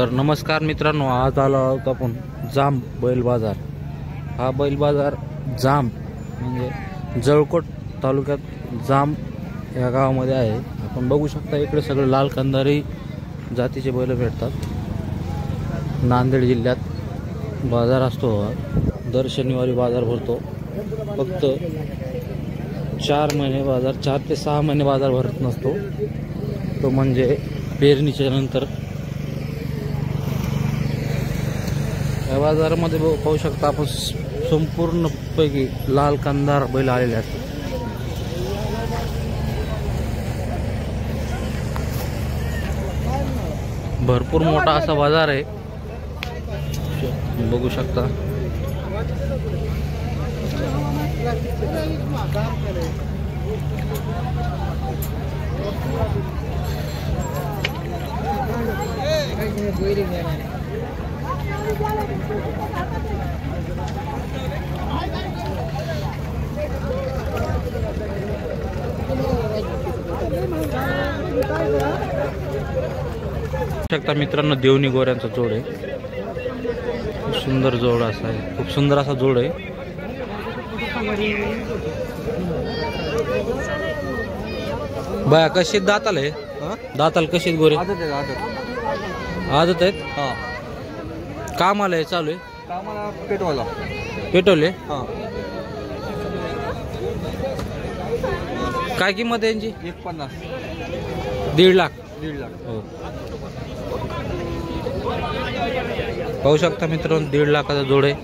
तर नमस्कार मित्रांनो, आज आलो आहोत आपण जाम बैल बाजार। हा बैल बाजार जाम म्हणजे जळकोट तालुक्यात जाम या गावामध्ये आहे। आपण बघू शकता इकडे सगळे लाल कंदारी जातीचे बैल भेटतात। नांदेड जिल्ह्यात बाजार असतो, दर शनिवारी बाजार भरतो। फक्त 4 महिने बाजार, 4 ते 6 महिने बाजार भरत नसतो तो, म्हणजे पेरणीच्या नंतर। या बाजारामध्ये पाहू शकता आपण संपूर्णपैकी लाल कंदार बैल आलेले आहेत। भरपूर मोठा असा बाजार आहे, बघू शकता। शकता मित्रांनो, देवणी गोऱ्यांचा जोड आहे। खूप सुंदर जोड असा आहे, खूप सुंदर असा जोड आहे। बाया कशी दाताल आहे, दाताल कशी गोरे आदत आहेत। हा, कामाला आहे, चालू आहे कामाला पेटवाला पेटवले। काय किंमत आहे यांची? 150, 1.5 लाख। 1.5 लाख। हो, पाहू शकता मित्रांनो, 1.5 लाखाचा जोड आहे।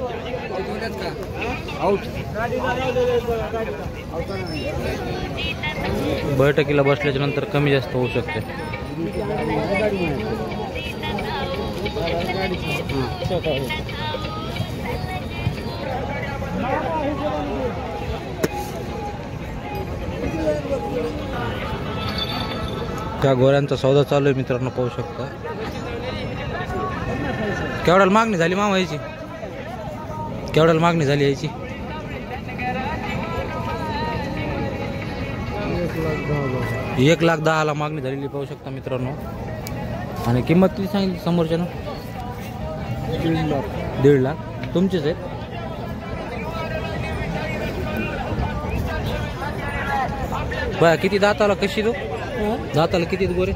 बैठकीला बसल्याच्या नंतर कमी जास्त होऊ शकते। त्या गोऱ्यांचा सौदा चालू आहे मित्रांनो, पाहू शकता। केवढ्याला मागणी झाली मामा याची? केवढ्याला मागणी झाली याची? 1,10,000 मागणी झालेली पाहू शकता मित्रांनो। आणि किंमत किती सांगितली समोरच्यानं? 1.5 लाख। तुमचेच आहेत? बया किती दाताला कशी तो? दाताला किती गोरे?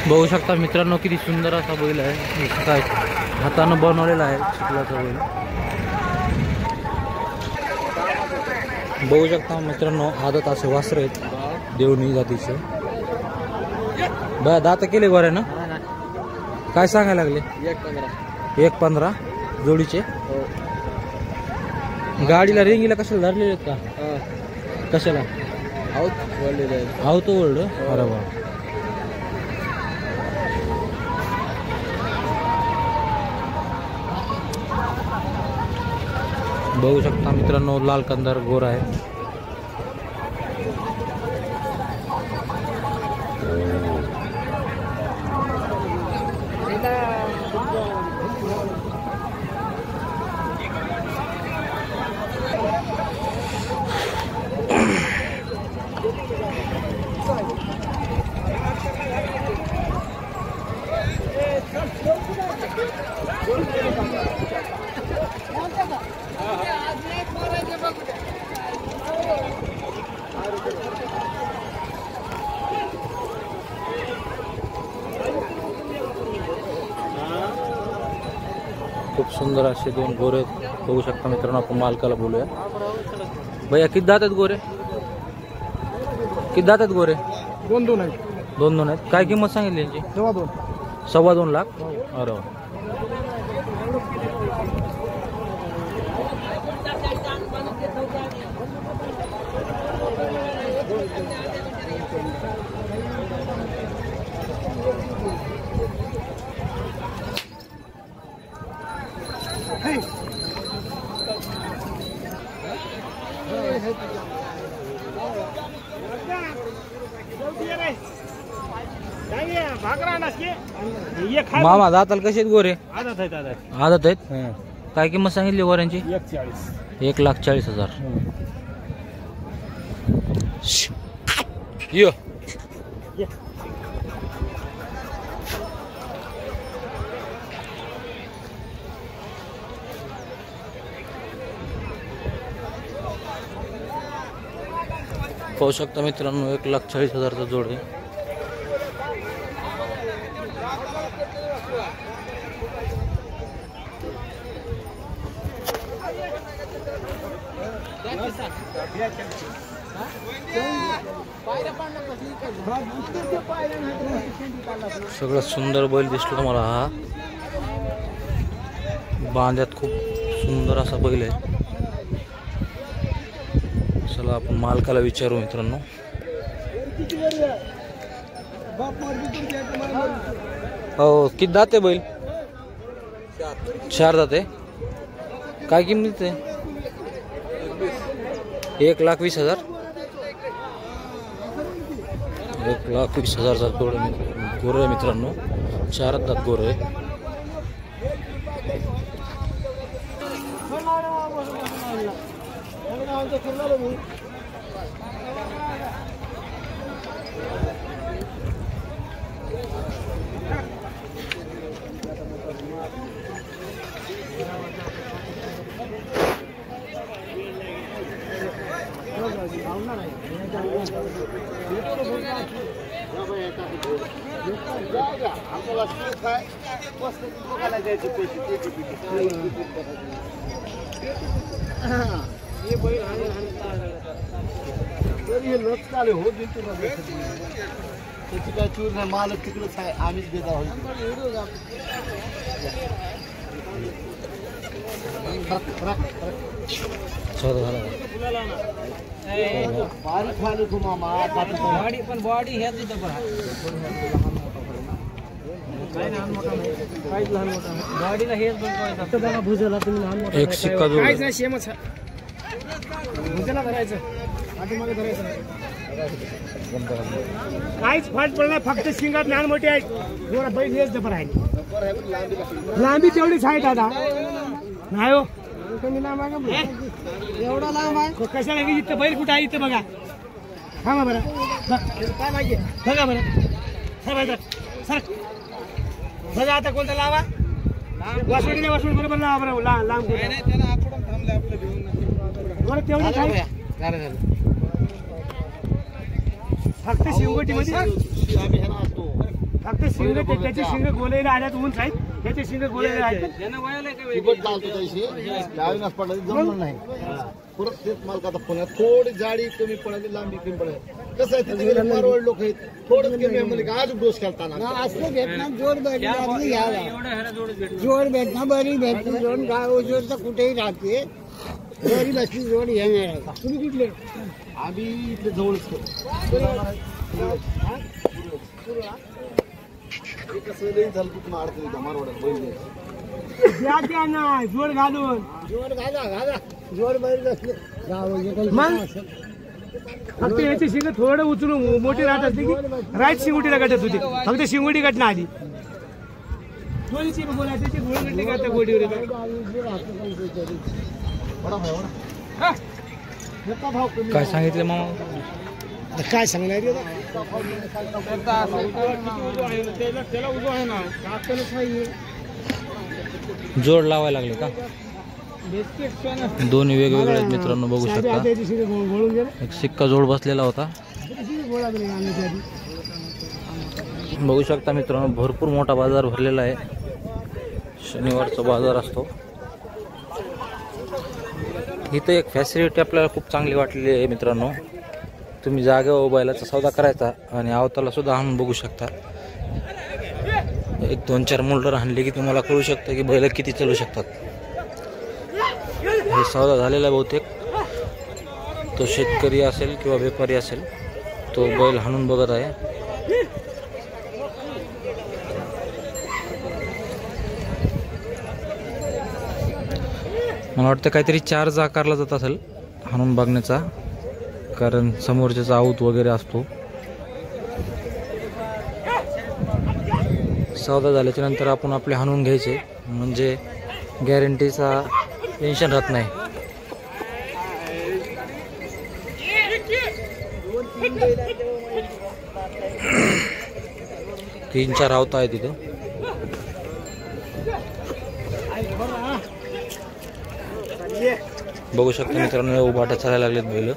बघू शकता मित्रांनो, किती सुंदर असा बैल आहे। काय हातानं बनवलेला आहे चिखलाचा बैल। बघू शकता मित्रांनो, आदत असे वासर आहेत देवणी जातीचे। बया दात केले गोऱ्या ना? काय सांगायला लागले? 1.15 जोडीचे। गाडीला रेंगीला कशाला धरलेले आहेत का? कशाला आहोत वर्ल्ड? अरे वा, बघू शकता मित्रांनो, लाल कंदार गोरा आहे। खूप सुंदर असे 2 गोरे बघू शकता मित्रांनो। आपण मालकाला बोलूया। भैया किती दात आहेत गोरे? किती दात आहेत गोरे? 2 आहेत। 2 आहेत। काय किंमत सांगितली यांची? 2.25 लाख। अरे वा, मामा दाताल कसे आहेत गोरे? आदत आहे दादा. आदत आहेत. काय किंमत सांगितली गोऱ्यांची? 140. 1,40,000. यो पाहू शकता मित्रांनो 1,40,000चा जोड आहे. सगळं सुंदर बैल दिसला मला. हा बांध्यात खूप सुंदर असा बैल आहे. चला आपण मालकाला विचारू मित्रांनो. हो किती दाते बैल? 4 दाते. काय किंमत आहे? 1,20,000. 1,20,000चा गोर आहे मित्रांनो. 4 दात गोर आहे. त्याची काय चूर नाही. मालक तिकडेच आहे. आम्हीच देत आहोत. बारीक खाली तू मामा. पण बॉडी हेच इथं पण बॉडीला हेच भुजला तुम्ही लहान मोठा. एक शिक्का जोड. काय शेमच भुजला धरायचं. पाठीमागे धरायचं. काहीच फाट पडणार. फक्त शिंगात लहान मोठे आहेत. जोरा बैल हेच जबर आहे. लांबी तेवढीच आहे दादा. नाही हो एवढा लांब आहे. कशाला इथं बैल कुठं आहे? इथं बघा. थांबा बरं. काय माहिती बघा बरं. सर बघा आता कोणता लावा. वासुडीने वासुड बरोबर लावा बरं. लांब बरं तेवढीच आहे. फक्त शिंगोटी मध्ये फक्त शिंग त्याचे शिंग गोलेले आल्यात. उंच आहेत. त्याचे शिंग गोलेले आहेत. नाही परत तेच मालकाचा फोन आहे. थोडी जाडी कमी पडाली. लांबी कमी पडाली. कसं आहे त्याच्याकडे मारवाड लोक आहेत. थोडं कमी आहे म्हणजे आज डोस खेळताना असं भेटणार. जोड भेटणार. जोड भेटणार. बरी भेटली जोड. गाव जोड तर कुठेही राहते. बरी बसली जोड येणार आहे. तुम्ही कुठले? आम्ही इथले जवळच कसं झालं तू मारतो मारवाड्यात बैल द्या ना जोड घालून. जोड घाला जोड बैल बसले. फक्त याची शिंग थोडं उचलून मोठी राहत असते की राईट शिंगोटीला गटत होती. फक्त शिंगोटी गटना आधी दोन्ही बोलायची गोळ गटली का त्या गोडीवर. काय सांगितलं मामा? काय सांगणार त्याला उजो आहे ना. जोड लावायला लागले का? दोन्ही वेगवेगळे आहेत मित्रांनो. बघू शकता एक शिक्का जोड बसलेला होता. बघू शकता मित्रांनो भरपूर मोठा बाजार भरलेला आहे. शनिवारचा बाजार असतो. इथं एक फॅसिलिटी आपल्याला खूप चांगली वाटलेली आहे मित्रांनो. तुम्ही जागेवर बैलाचा सौदा करायचा आणि आवताला सुद्धा आणून बघू शकता. एक 2-4 मुलं आणले की तुम्हाला कळू शकतं की बैल किती चालू शकतात. हे सौदा झालेला बहुतेक. तो शेतकरी असेल किंवा व्यापारी असेल तो बैल हाणून बघत आहे. मला वाटतं काहीतरी चार्ज आकारला जात असेल हाणून बघण्याचा. कारण समोरच्याचा आऊत वगैरे असतो. सौदा झाल्याच्या नंतर आपण आपले हाणून घ्यायचे, म्हणजे गॅरंटीचा टेन्शन राहत नाही. तीन चार आवता आहे तिथं. बघू शकता मित्रांनो, उभाट्या चालायला लागलेत बैल.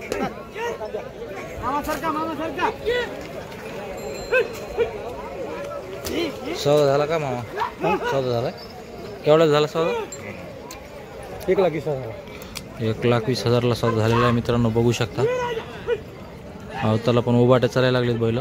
सौदा झाला का मामा? सौदा झाला. केवढा झाला सौदा? 1,20,000ला सौदा झालेला आहे मित्रांनो. बघू शकता अवताला पण उभाट्या चालायला लागलेत बैल.